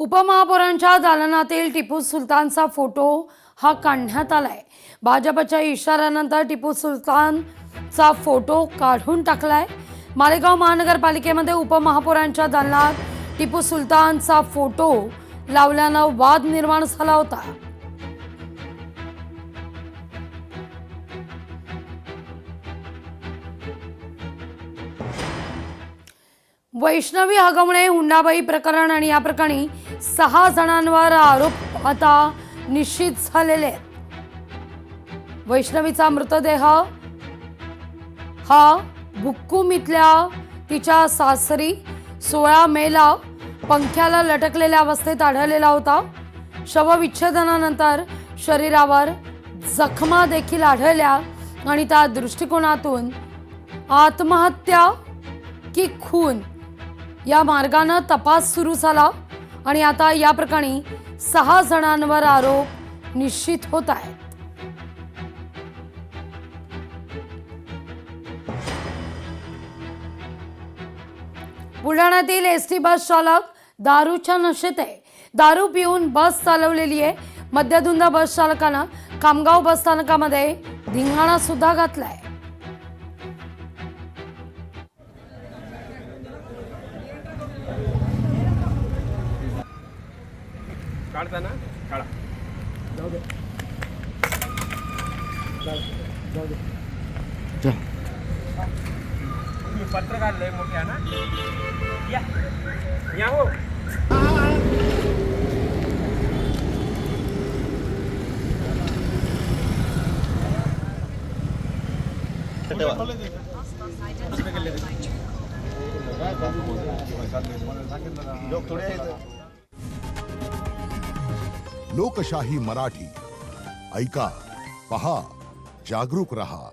उपमहापौरांच्या दालनातील Tipu सुलतानचा photo हा काढण्यात आलाय। भाजपच्या इशाऱ्यानंतर टिपू सुलतानचा फोटो काढून टाकलाय। मालेगाव महानगरपालिकेमध्ये उपमहापौरांच्या दालनात टिपू सुलतानचा फोटो लावल्यानं वाद निर्माण झाला होता। वैष्णवी हगवणे हुंडाबळी प्रकरण आणि या प्रकरणी 6 जणांवर आरोप आता निश्चित झालेले आहेत। वैष्णवीचा मृतदेह हा भुक्कुम इथल्या तिच्या सासरी 16 मेला पंख्याला लटकलेल्या अवस्थेत आढळलेला होता। शवविच्छेदनानंतर शरीरावर जखमा देखील आढळल्या आणि त्या दृष्टिकोनातून आत्महत्या की खून या मार्गाने तपास सुरू झाला आणि आता या प्रकरणी 6 जणांवर आरोप निश्चित होत आहेत। बुलढाण्यातील एसटी बस चालक दारूच्या नशेत आहे। दारू पिऊन बस चालवलेली आहे। मद्यधुंद बस चालकानं खामगाव बस स्थानकामध्ये धिंगाणा सुद्धा घातलाय। काढता ना काढा जाऊ दे जाऊ दे तुम्ही पत्रकार लय मोठे आहे ना या या हो लोक थोडे आहेत। लोकशाही मराठी ऐका, पहा, जागरूक रहा।